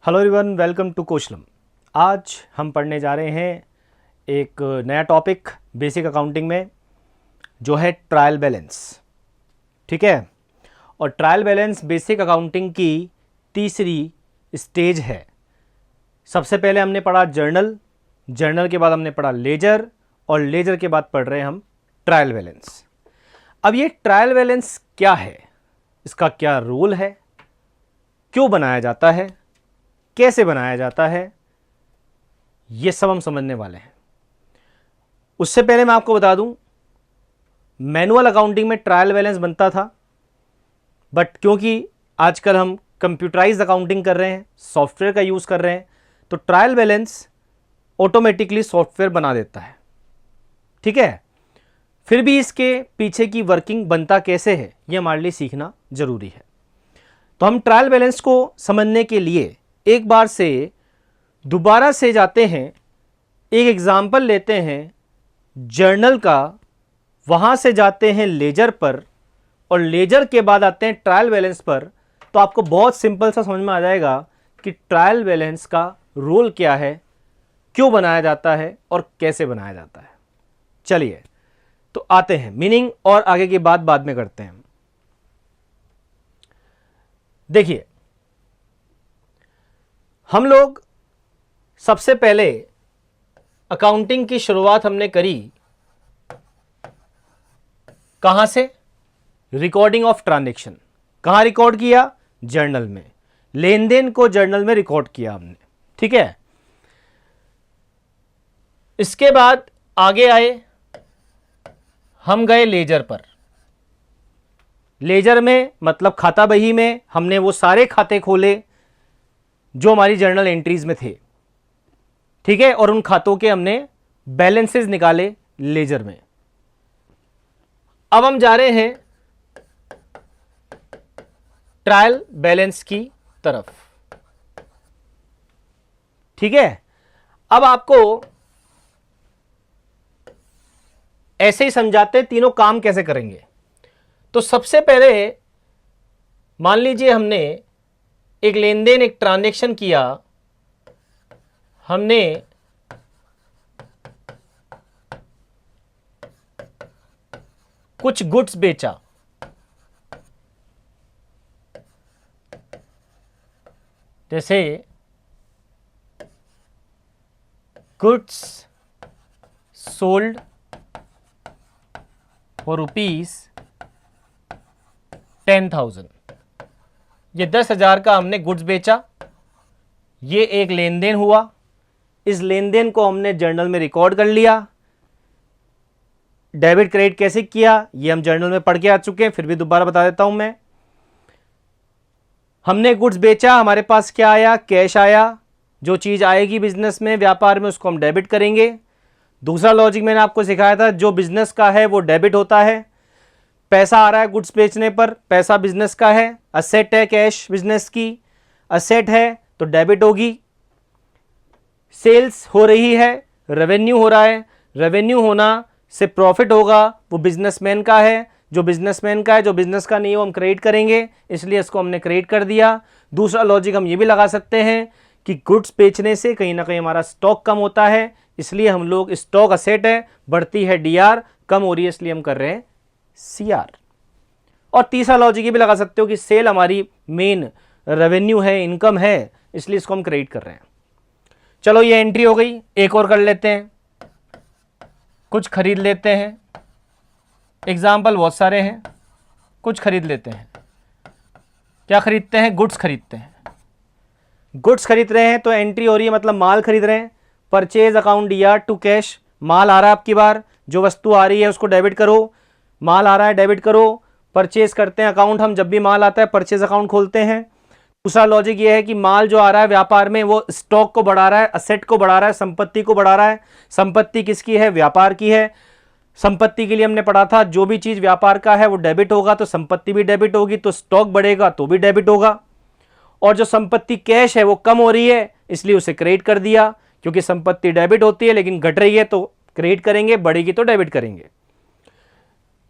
Hello everyone, welcome to Kaushalam. आज हम पढ़ने जा रहे हैं एक नया टॉपिक बेसिक अकाउंटिंग में, जो है ट्रायल बैलेंस। ठीक है, और ट्रायल बैलेंस बेसिक अकाउंटिंग की तीसरी स्टेज है। सबसे पहले हमने पढ़ा जर्नल, जर्नल के बाद हमने पढ़ा लेजर, और लेजर के बाद पढ़ रहे हैं हम ट्रायल बैलेंस। अब ये ट्रायल बैलेंस क्या है, इसका क्या रोल है, क्यों बनाया जाता है, कैसे बनाया जाता है, ये सब हम समझने वाले हैं। उससे पहले मैं आपको बता दूं, मैनुअल अकाउंटिंग में ट्रायल बैलेंस बनता था, बट क्योंकि आजकल हम कंप्यूटराइज्ड अकाउंटिंग कर रहे हैं, सॉफ्टवेयर का यूज़ कर रहे हैं, तो ट्रायल बैलेंस ऑटोमेटिकली सॉफ्टवेयर बना देता है। ठीक है, फिर भी इसके पीछे की वर्किंग बनता कैसे है, ये हमारे लिए सीखना जरूरी है। तो हम ट्रायल बैलेंस को समझने के लिए एक बार से दोबारा से जाते हैं, एक एग्जाम्पल लेते हैं जर्नल का, वहाँ से जाते हैं लेजर पर, और लेजर के बाद आते हैं ट्रायल बैलेंस पर। तो आपको बहुत सिंपल सा समझ में आ जाएगा कि ट्रायल बैलेंस का रोल क्या है, क्यों बनाया जाता है और कैसे बनाया जाता है। चलिए तो आते हैं, मीनिंग और आगे की बात बाद में करते हैं। देखिए, हम लोग सबसे पहले अकाउंटिंग की शुरुआत हमने करी कहां से? Recording of transaction. कहां रिकॉर्ड किया? जर्नल में। लेन देन को जर्नल में रिकॉर्ड किया हमने। ठीक है, इसके बाद आगे आए, हम गए लेजर पर। लेजर में मतलब खाता बही में हमने वो सारे खाते खोले जो हमारी जर्नल एंट्रीज में थे। ठीक है, और उन खातों के हमने बैलेंसेस निकाले लेजर में। अब हम जा रहे हैं ट्रायल बैलेंस की तरफ। ठीक है, अब आपको ऐसे ही समझाते हैं तीनों काम कैसे करेंगे। तो सबसे पहले मान लीजिए हमने एक लेन देन, एक ट्रांजैक्शन किया, हमने कुछ गुड्स बेचा, जैसे गुड्स सोल्ड फॉर ₹10,000। ये 10,000 का हमने गुड्स बेचा, ये एक लेन देन हुआ। इस लेन देन को हमने जर्नल में रिकॉर्ड कर लिया। डेबिट क्रेडिट कैसे किया ये हम जर्नल में पढ़ के आ चुके हैं, फिर भी दोबारा बता देता हूं मैं। हमने गुड्स बेचा, हमारे पास क्या आया? कैश आया। जो चीज आएगी बिजनेस में, व्यापार में, उसको हम डेबिट करेंगे। दूसरा लॉजिक मैंने आपको सिखाया था, जो बिजनेस का है वो डेबिट होता है। पैसा आ रहा है गुड्स बेचने पर, पैसा बिजनेस का है, असेट है, कैश बिजनेस की असेट है, तो डेबिट होगी। सेल्स हो रही है, रेवेन्यू हो रहा है, रेवेन्यू होना से प्रॉफिट होगा, वो बिजनेसमैन का है। जो बिजनेसमैन का है, जो बिजनेस का नहीं है, वो हम क्रेडिट करेंगे, इसलिए इसको हमने क्रेडिट कर दिया। दूसरा लॉजिक हम ये भी लगा सकते हैं कि गुड्स बेचने से कहीं ना कहीं हमारा स्टॉक कम होता है, इसलिए हम लोग, स्टॉक असेट है, बढ़ती है डीआर, कम हो रही है इसलिए हम कर रहे हैं सीआर। और तीसरा लॉजिक ये भी लगा सकते हो कि सेल हमारी मेन रेवेन्यू है, इनकम है, इसलिए इसको हम क्रेडिट कर रहे हैं। चलो ये एंट्री हो गई, एक और कर लेते हैं, कुछ खरीद लेते हैं। एग्जाम्पल बहुत सारे हैं, कुछ खरीद लेते हैं। क्या खरीदते हैं? गुड्स खरीदते हैं। गुड्स खरीद रहे हैं तो एंट्री हो रही है, मतलब माल खरीद रहे हैं। Purchase account DR to cash, माल आ रहा है, आपकी बार जो वस्तु आ रही है उसको डेबिट करो, माल आ रहा है डेबिट करो। परचेज करते हैं अकाउंट, हम जब भी माल आता है परचेज अकाउंट खोलते हैं। दूसरा लॉजिक ये है कि माल जो आ रहा है व्यापार में, वो स्टॉक को बढ़ा रहा है, असेट को बढ़ा रहा है, संपत्ति को बढ़ा रहा है। संपत्ति किसकी है? व्यापार की है। संपत्ति के लिए हमने पढ़ा था, जो भी चीज व्यापार का है वो डेबिट होगा, तो संपत्ति भी डेबिट होगी, तो स्टॉक बढ़ेगा तो भी डेबिट होगा। और जो संपत्ति कैश है वो कम हो रही है, इसलिए उसे क्रेडिट कर दिया, क्योंकि संपत्ति डेबिट होती है लेकिन घट रही है तो क्रेडिट करेंगे, बढ़ेगी तो डेबिट करेंगे।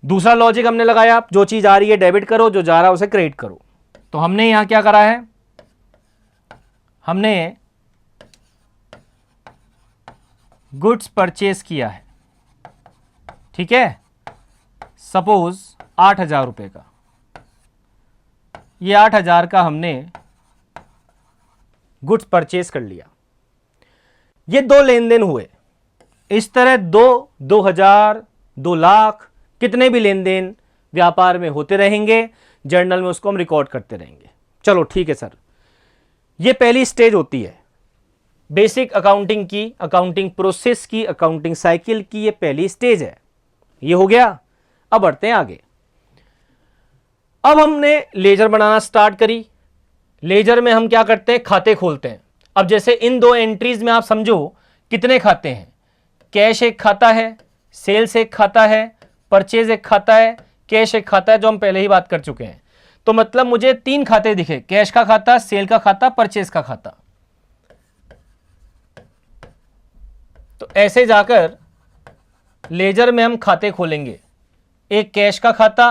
दूसरा लॉजिक हमने लगाया, जो चीज आ रही है डेबिट करो, जो जा रहा है उसे क्रेडिट करो। तो हमने यहां क्या करा है? हमने गुड्स परचेज किया है, ठीक है, सपोज 8,000 रुपये का, ये 8,000 का हमने गुड्स परचेज कर लिया। ये दो लेन देन हुए, इस तरह 2,000, 2 लाख, कितने भी लेन देन व्यापार में होते रहेंगे, जर्नल में उसको हम रिकॉर्ड करते रहेंगे। चलो ठीक है सर, ये पहली स्टेज होती है बेसिक अकाउंटिंग की, अकाउंटिंग प्रोसेस की, अकाउंटिंग साइकिल की, ये पहली स्टेज है। ये हो गया। अब बढ़ते हैं आगे। अब हमने लेजर बनाना स्टार्ट करी। लेजर में हम क्या करते हैं, खाते खोलते हैं। अब जैसे इन दो एंट्रीज में आप समझो कितने खाते हैं, कैश एक खाता है, सेल्स एक खाता है, परचेज एक खाता है, कैश एक खाता है, जो हम पहले ही बात कर चुके हैं। तो मतलब मुझे 3 खाते दिखे, कैश का खाता, सेल का खाता, परचेज का खाता। तो ऐसे जाकर लेजर में हम खाते खोलेंगे। एक कैश का खाता,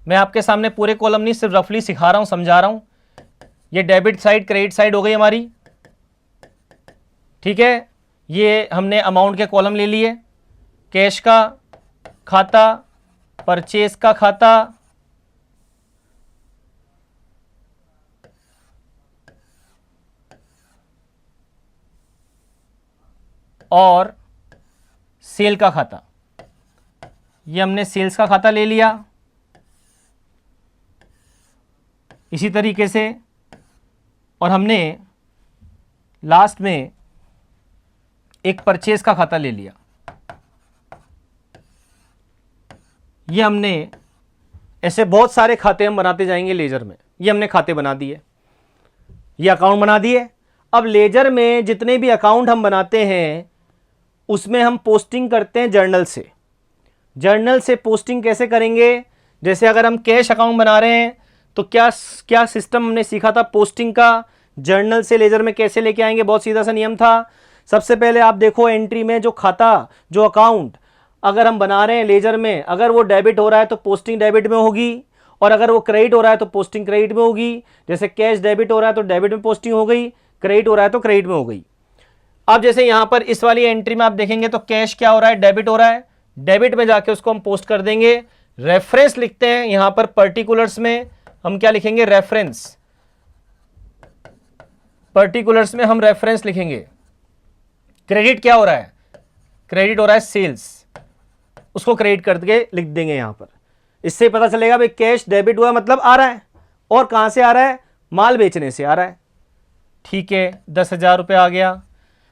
मैं आपके सामने पूरे कॉलम नहीं सिर्फ रफली सिखा रहा हूं, समझा रहा हूं। ये डेबिट साइड क्रेडिट साइड हो गई हमारी, ठीक है। ये हमने अमाउंट के कॉलम ले लिए, कैश का खाता, परचेज का खाता, और सेल का खाता। ये हमने सेल्स का खाता ले लिया। इसी तरीके से, और हमने लास्ट में एक परचेज का खाता ले लिया। ये हमने ऐसे बहुत सारे खाते हम बनाते जाएंगे लेजर में। ये हमने खाते बना दिए, ये अकाउंट बना दिए। अब लेजर में जितने भी अकाउंट हम बनाते हैं उसमें हम पोस्टिंग करते हैं जर्नल से। जर्नल से पोस्टिंग कैसे करेंगे, जैसे अगर हम कैश अकाउंट बना रहे हैं तो क्या क्या सिस्टम हमने सीखा था पोस्टिंग का, जर्नल से लेजर में कैसे लेके आएंगे, बहुत सीधा सा नियम था। सबसे पहले आप देखो एंट्री में जो खाता, जो अकाउंट अगर हम बना रहे हैं लेजर में, अगर वो डेबिट हो रहा है तो पोस्टिंग डेबिट में होगी, और अगर वो क्रेडिट हो रहा है तो पोस्टिंग क्रेडिट में होगी। जैसे कैश डेबिट हो रहा है तो डेबिट में पोस्टिंग हो गई, क्रेडिट हो रहा है तो क्रेडिट में हो गई। अब जैसे यहां पर इस वाली एंट्री में आप देखेंगे तो कैश क्या हो रहा है, डेबिट हो रहा है, डेबिट में जाके उसको हम पोस्ट कर देंगे। रेफरेंस लिखते हैं यहां पर, पर्टिकुलर्स में हम क्या लिखेंगे, रेफरेंस, पर्टिकुलर्स में हम रेफरेंस लिखेंगे। क्रेडिट क्या हो रहा है, क्रेडिट हो रहा है सेल्स, उसको क्रेडिट करके लिख देंगे यहां पर। इससे पता चलेगा भाई कैश डेबिट हुआ मतलब आ रहा है, और कहां से आ रहा है, माल बेचने से आ रहा है, ठीक है। 10,000 रुपये आ गया।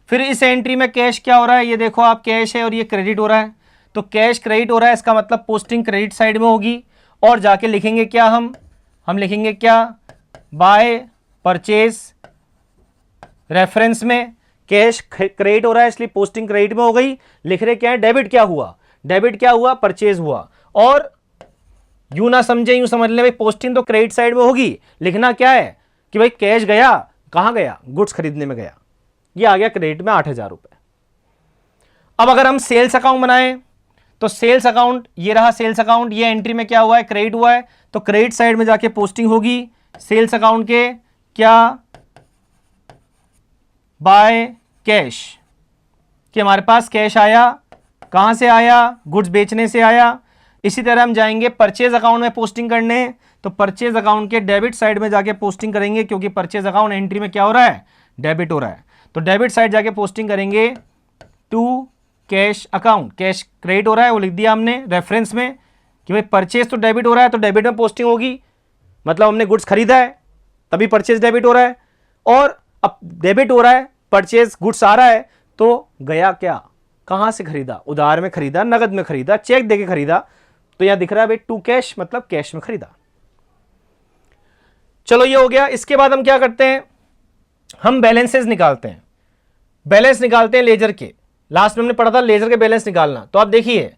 फिर इस एंट्री में कैश क्या हो रहा है, ये देखो आप, कैश है और ये क्रेडिट हो रहा है, तो कैश क्रेडिट हो रहा है, इसका मतलब पोस्टिंग क्रेडिट साइड में होगी। और जाके लिखेंगे क्या, हम लिखेंगे क्या, बाय परचेज। रेफरेंस में कैश क्रेडिट हो रहा है इसलिए पोस्टिंग क्रेडिट में हो गई। लिख रहे क्या है, डेबिट क्या हुआ, डेबिट क्या हुआ, परचेज हुआ। और यूं ना समझे, यूं समझ ले भाई पोस्टिंग तो क्रेडिट साइड में होगी, लिखना क्या है कि भाई कैश गया, कहां गया, गुड्स खरीदने में गया। ये आ गया क्रेडिट में 8,000 रुपए। अब अगर हम सेल्स अकाउंट बनाएं तो सेल्स अकाउंट, ये रहा सेल्स अकाउंट, ये एंट्री में क्या हुआ है, क्रेडिट हुआ है, तो क्रेडिट साइड में जाके पोस्टिंग होगी सेल्स अकाउंट के, क्या, बाय कैश, कि हमारे पास कैश आया, कहां से आया, गुड्स बेचने से आया। इसी तरह हम जाएंगे परचेज अकाउंट में पोस्टिंग करने, तो परचेज अकाउंट के डेबिट साइड में जाके पोस्टिंग करेंगे, क्योंकि परचेज अकाउंट एंट्री में क्या हो रहा है, डेबिट हो रहा है, तो डेबिट साइड जाके पोस्टिंग करेंगे to cash account. Cash credit हो रहा है वो लिख दिया हमने रेफरेंस में, कि भाई परचेज तो डेबिट हो रहा है तो डेबिट में पोस्टिंग होगी, मतलब हमने गुड्स खरीदा है तभी परचेज डेबिट हो रहा है। और अब डेबिट हो रहा है, परचेज गुड्स आ रहा है, तो गया क्या, कहां से खरीदा, उधार में खरीदा, नगद में खरीदा, चेक देके खरीदा, तो यहां दिख रहा है भाई टू कैश, मतलब कैश में खरीदा। चलो ये हो गया। इसके बाद हम क्या करते हैं, हम बैलेंसेस निकालते हैं। बैलेंस निकालते हैं लेजर के, लास्ट में हमने पढ़ा था लेजर के बैलेंस निकालना। तो आप देखिए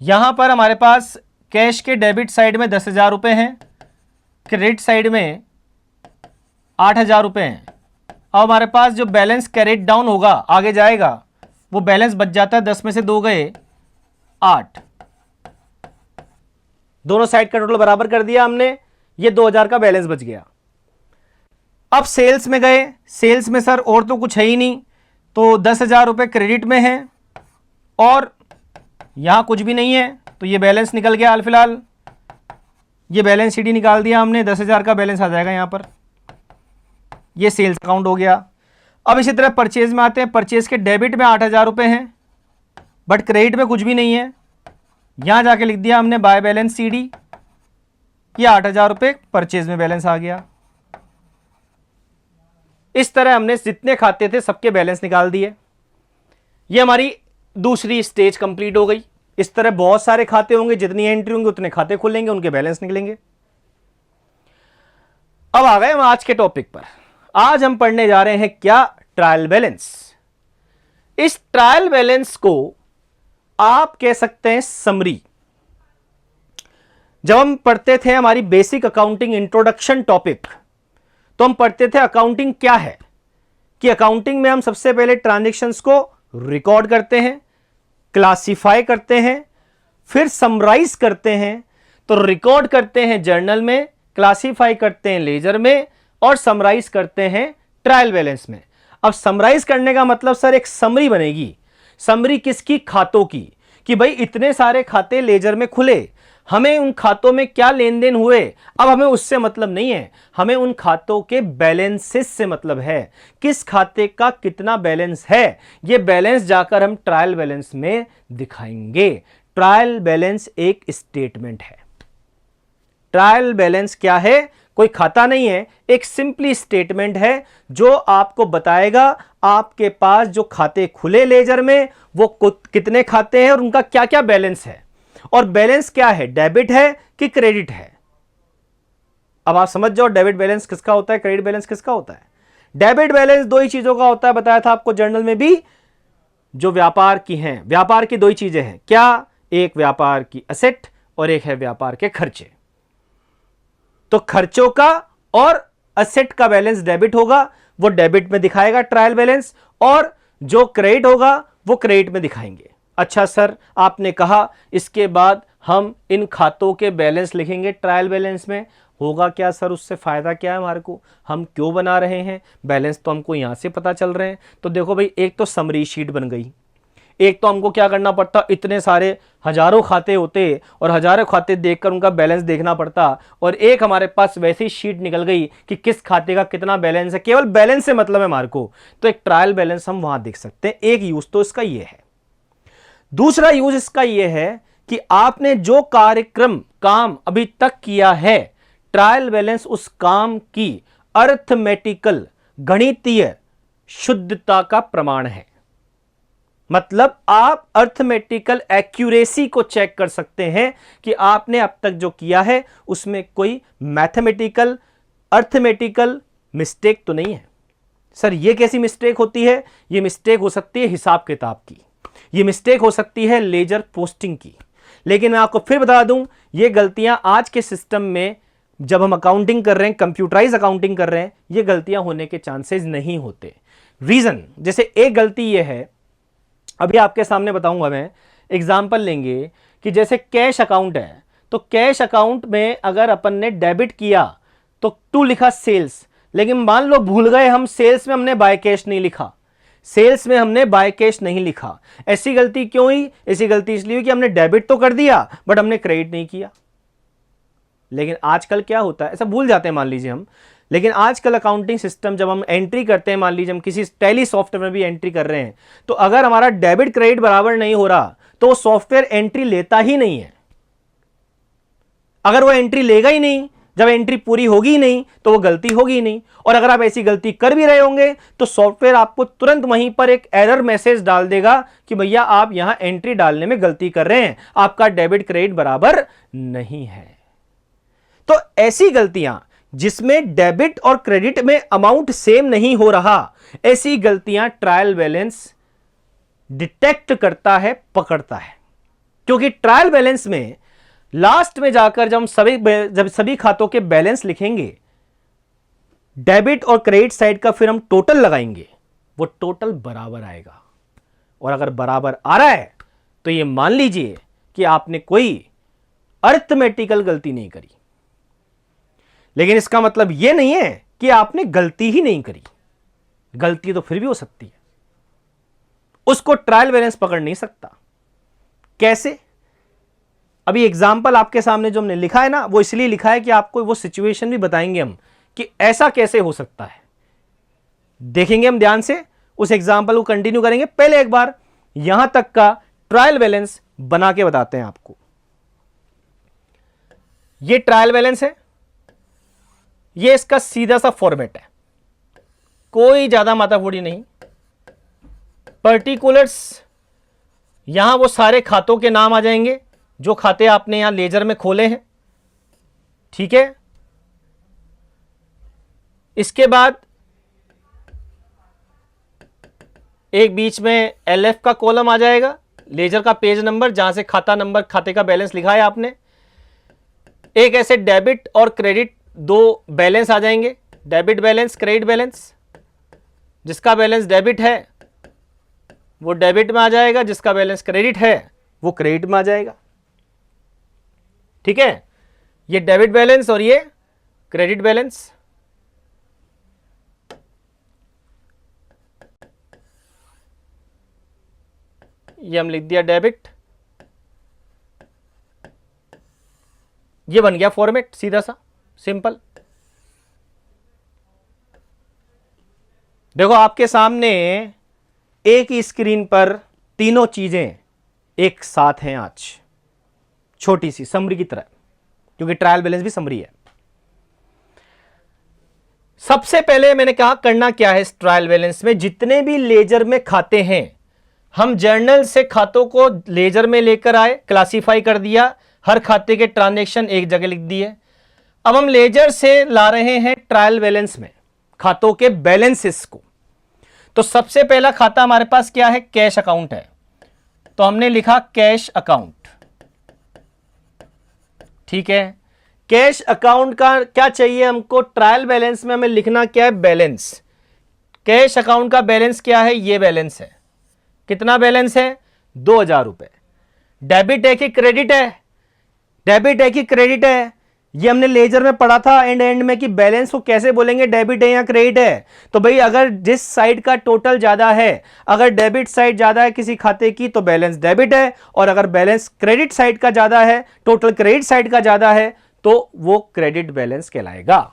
यहां पर हमारे पास कैश के डेबिट साइड में 10,000 रुपए हैं, क्रेडिट साइड में 8,000 रुपए हैं। अब हमारे पास जो बैलेंस कैरिड डाउन होगा, आगे जाएगा, वो बैलेंस बच जाता है, 10 में से 2 गए 8, दोनों साइड का टोटल बराबर कर दिया हमने, ये 2,000 का बैलेंस बच गया। अब सेल्स में गए, सेल्स में सर और तो कुछ है ही नहीं, तो 10,000 रुपये क्रेडिट में है और यहां कुछ भी नहीं है, तो ये बैलेंस निकल गया हाल फिलहाल। ये बैलेंस शीट ही निकाल दिया हमने, 10,000 का बैलेंस आ जाएगा यहां पर, ये सेल्स अकाउंट हो गया। अब इसी तरह परचेज में आते हैं, परचेज के डेबिट में 8,000 रुपये हैं बट क्रेडिट में कुछ भी नहीं है, यहां जाके लिख दिया हमने बाय बैलेंस CD, ये 8,000 रुपये परचेज में बैलेंस आ गया। इस तरह हमने जितने खाते थे सबके बैलेंस निकाल दिए। ये हमारी दूसरी स्टेज कंप्लीट हो गई। इस तरह बहुत सारे खाते होंगे, जितनी एंट्री होंगे उतने खाते खुलेंगे, उनके बैलेंस निकलेंगे। अब आ गए हम आज के टॉपिक पर। आज हम पढ़ने जा रहे हैं क्या? Trial balance. इस ट्रायल बैलेंस को आप कह सकते हैं समरी। जब हम पढ़ते थे हमारी बेसिक अकाउंटिंग इंट्रोडक्शन टॉपिक, तो हम पढ़ते थे अकाउंटिंग क्या है, कि अकाउंटिंग में हम सबसे पहले ट्रांजैक्शंस को रिकॉर्ड करते हैं, क्लासिफाई करते हैं, फिर समराइज करते हैं। तो रिकॉर्ड करते हैं जर्नल में, क्लासिफाई करते हैं लेजर में और समराइज करते हैं ट्रायल बैलेंस में। अब समराइज करने का मतलब सर एक समरी बनेगी। समरी किसकी? खातों की, कि भाई इतने सारे खाते लेजर में खुले, हमें उन खातों में क्या लेन देन हुए, अब हमें उससे मतलब नहीं है, हमें उन खातों के बैलेंसेस से मतलब है। किस खाते का कितना बैलेंस है, ये बैलेंस जाकर हम ट्रायल बैलेंस में दिखाएंगे। ट्रायल बैलेंस एक स्टेटमेंट है। ट्रायल बैलेंस क्या है? कोई खाता नहीं है, एक सिंपली स्टेटमेंट है जो आपको बताएगा आपके पास जो खाते खुले लेजर में वो कितने खाते हैं और उनका क्या क्या बैलेंस है। और बैलेंस क्या है? डेबिट है कि क्रेडिट है। अब आप समझ जाओ डेबिट बैलेंस किसका होता है, क्रेडिट बैलेंस किसका होता है। डेबिट बैलेंस दो ही चीजों का होता है, बताया था आपको जर्नल में भी, जो व्यापार की हैं। व्यापार की दो ही चीजें हैं, क्या? एक व्यापार की असेट और एक है व्यापार के खर्चे। तो खर्चों का और असेट का बैलेंस डेबिट होगा, वो डेबिट में दिखाएगा ट्रायल बैलेंस, और जो क्रेडिट होगा वो क्रेडिट में दिखाएंगे। अच्छा सर, आपने कहा इसके बाद हम इन खातों के बैलेंस लिखेंगे ट्रायल बैलेंस में, होगा क्या सर? उससे फायदा क्या है हमारे को? हम क्यों बना रहे हैं? बैलेंस तो हमको यहां से पता चल रहे हैं। तो देखो भाई, एक तो समरी शीट बन गई, एक तो हमको क्या करना पड़ता, इतने सारे हजारों खाते होते और हजारों खाते देखकर उनका बैलेंस देखना पड़ता, और एक हमारे पास वैसी शीट निकल गई कि किस खाते का कितना बैलेंस है, केवल बैलेंस से मतलब है हमारे को। तो एक ट्रायल बैलेंस हम वहां देख सकते हैं। एक यूज तो इसका यह है। दूसरा यूज इसका यह है कि आपने जो काम अभी तक किया है, ट्रायल बैलेंस उस काम की अर्थमेटिकल गणितीय शुद्धता का प्रमाण है। मतलब आप अर्थमेटिकल एक्यूरेसी को चेक कर सकते हैं कि आपने अब तक जो किया है उसमें कोई मैथमेटिकल अर्थमेटिकल मिस्टेक तो नहीं है। सर ये कैसी मिस्टेक होती है? ये मिस्टेक हो सकती है हिसाब किताब की, ये मिस्टेक हो सकती है लेजर पोस्टिंग की। लेकिन मैं आपको फिर बता दूं, ये गलतियां आज के सिस्टम में जब हम अकाउंटिंग कर रहे हैं, कंप्यूटराइज अकाउंटिंग कर रहे हैं, ये गलतियां होने के चांसेस नहीं होते। रीजन, जैसे एक गलती ये है, अभी आपके सामने बताऊंगा मैं, एग्जाम्पल लेंगे कि जैसे कैश अकाउंट है, तो कैश अकाउंट में अगर अपन ने डेबिट किया तो टू लिखा सेल्स, लेकिन मान लो भूल गए हम, सेल्स में हमने बाय कैश नहीं लिखा, सेल्स में हमने बाय कैश नहीं लिखा। ऐसी गलती क्यों हुई? ऐसी गलती इसलिए हुई कि हमने डेबिट तो कर दिया बट हमने क्रेडिट नहीं किया। लेकिन आजकल क्या होता है, ऐसा भूल जाते हैं मान लीजिए हम, लेकिन आजकल अकाउंटिंग सिस्टम जब हम एंट्री करते हैं, मान लीजिए हम किसी टैली सॉफ्टवेयर में भी एंट्री कर रहे हैं, तो अगर हमारा डेबिट क्रेडिट बराबर नहीं हो रहा तो वो सॉफ्टवेयर एंट्री लेता ही नहीं है। अगर वो एंट्री लेगा ही नहीं, जब एंट्री पूरी होगी ही नहीं, तो वो गलती होगी ही नहीं। और अगर आप ऐसी गलती कर भी रहे होंगे तो सॉफ्टवेयर आपको तुरंत वहीं पर एक एरर मैसेज डाल देगा कि भैया आप यहां एंट्री डालने में गलती कर रहे हैं, आपका डेबिट क्रेडिट बराबर नहीं है। तो ऐसी गलतियां जिसमें डेबिट और क्रेडिट में अमाउंट सेम नहीं हो रहा, ऐसी गलतियां ट्रायल बैलेंस डिटेक्ट करता है, पकड़ता है। क्योंकि ट्रायल बैलेंस में लास्ट में जाकर जब सभी खातों के बैलेंस लिखेंगे, डेबिट और क्रेडिट साइड का फिर हम टोटल लगाएंगे, वो टोटल बराबर आएगा। और अगर बराबर आ रहा है तो ये मान लीजिए कि आपने कोई अर्थमेटिकल गलती नहीं करी। लेकिन इसका मतलब यह नहीं है कि आपने गलती ही नहीं करी, गलती तो फिर भी हो सकती है, उसको ट्रायल बैलेंस पकड़ नहीं सकता। कैसे? अभी एग्जाम्पल आपके सामने जो हमने लिखा है ना, वो इसलिए लिखा है कि आपको वो सिचुएशन भी बताएंगे हम कि ऐसा कैसे हो सकता है। देखेंगे हम ध्यान से, उस एग्जाम्पल को कंटिन्यू करेंगे। पहले एक बार यहां तक का ट्रायल बैलेंस बना के बताते हैं आपको। ये ट्रायल बैलेंस है, ये इसका सीधा सा फॉर्मेट है, कोई ज्यादा माथाफोड़ी नहीं। पर्टिकुलर्स, यहां वो सारे खातों के नाम आ जाएंगे जो खाते आपने यहां लेजर में खोले हैं, ठीक है। इसके बाद एक बीच में LF का कॉलम आ जाएगा, लेजर का पेज नंबर, जहां से खाता नंबर, खाते का बैलेंस लिखा है आपने। एक ऐसे डेबिट और क्रेडिट दो बैलेंस आ जाएंगे, डेबिट बैलेंस, क्रेडिट बैलेंस। जिसका बैलेंस डेबिट है वो डेबिट में आ जाएगा, जिसका बैलेंस क्रेडिट है वो क्रेडिट में आ जाएगा, ठीक है। ये डेबिट बैलेंस और ये क्रेडिट बैलेंस। ये हम लिख दिया डेबिट, ये बन गया फॉर्मेट सीधा सा, सिंपल। देखो आपके सामने एक ही स्क्रीन पर तीनों चीजें एक साथ हैं आज, छोटी सी समरी की तरह, क्योंकि ट्रायल बैलेंस भी समरी है। सबसे पहले मैंने कहा करना क्या है इस ट्रायल बैलेंस में, जितने भी लेजर में खाते हैं, हम जर्नल से खातों को लेजर में लेकर आए, क्लासिफाई कर दिया, हर खाते के ट्रांजैक्शन एक जगह लिख दिए। अब हम लेजर से ला रहे हैं ट्रायल बैलेंस में खातों के बैलेंसेस को। तो सबसे पहला खाता हमारे पास क्या है, कैश अकाउंट है, तो हमने लिखा कैश अकाउंट, ठीक है। कैश अकाउंट का क्या चाहिए हमको, ट्रायल बैलेंस में हमें लिखना क्या है, बैलेंस। कैश अकाउंट का बैलेंस क्या है, ये बैलेंस है। कितना बैलेंस है, 2000 रुपए। डेबिट है कि क्रेडिट है, डेबिट है कि क्रेडिट है, ये हमने लेजर में पढ़ा था एंड में कि बैलेंस को कैसे बोलेंगे, डेबिट है या क्रेडिट है। तो भाई अगर जिस साइड का टोटल ज्यादा है, अगर डेबिट साइड ज्यादा है किसी खाते की तो बैलेंस डेबिट है, और अगर बैलेंस क्रेडिट साइड का ज्यादा है, टोटल क्रेडिट साइड का ज्यादा है, तो वो क्रेडिट बैलेंस कहलाएगा,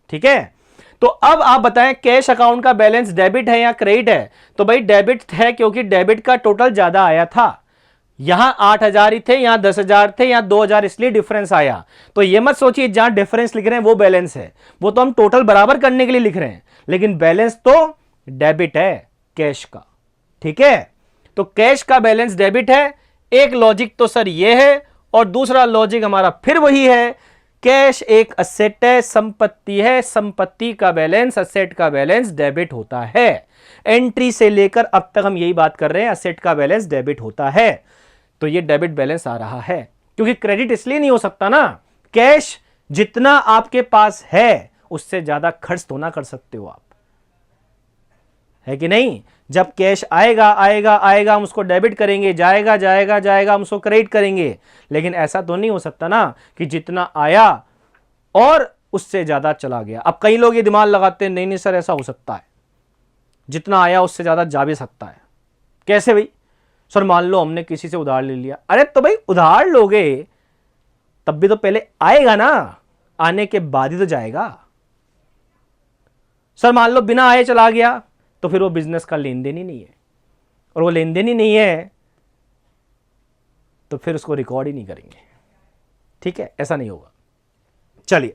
ठीक है। तो अब आप बताएं कैश अकाउंट का बैलेंस डेबिट है या क्रेडिट है, तो भाई डेबिट है, क्योंकि डेबिट का टोटल ज्यादा आया था। यहां 8000 ही थे, यहां 10,000 थे, यहां 2000, इसलिए डिफरेंस आया। तो ये मत सोचिए जहां डिफरेंस लिख रहे हैं वो बैलेंस है, वो तो हम टोटल बराबर करने के लिए लिख रहे हैं, लेकिन बैलेंस तो डेबिट है कैश का, ठीक है। तो कैश का बैलेंस डेबिट है। एक लॉजिक तो सर ये है, और दूसरा लॉजिक हमारा फिर वही है, कैश एक असेट है, संपत्ति है, संपत्ति का बैलेंस, असेट का बैलेंस डेबिट होता है। एंट्री से लेकर अब तक हम यही बात कर रहे हैं, असेट का बैलेंस डेबिट होता है, तो ये डेबिट बैलेंस आ रहा है। क्योंकि क्रेडिट इसलिए नहीं हो सकता ना, कैश जितना आपके पास है उससे ज्यादा खर्च तो ना कर सकते हो आप, है कि नहीं। जब कैश आएगा आएगा आएगा हम उसको डेबिट करेंगे, जाएगा जाएगा जाएगा हम उसको क्रेडिट करेंगे, लेकिन ऐसा तो नहीं हो सकता ना कि जितना आया और उससे ज्यादा चला गया। अब कई लोग ये दिमाग लगाते हैं, नहीं नहीं सर ऐसा हो सकता है, जितना आया उससे ज्यादा जा भी सकता है। कैसे भाई, सर मान लो हमने किसी से उधार ले लिया। अरे तो भाई उधार लोगे तब भी तो पहले आएगा ना, आने के बाद ही तो जाएगा। सर मान लो बिना आए चला गया, तो फिर वो बिजनेस का लेन देन ही नहीं है, और वो लेन देन ही नहीं है तो फिर उसको रिकॉर्ड ही नहीं करेंगे, ठीक है, ऐसा नहीं होगा। चलिए,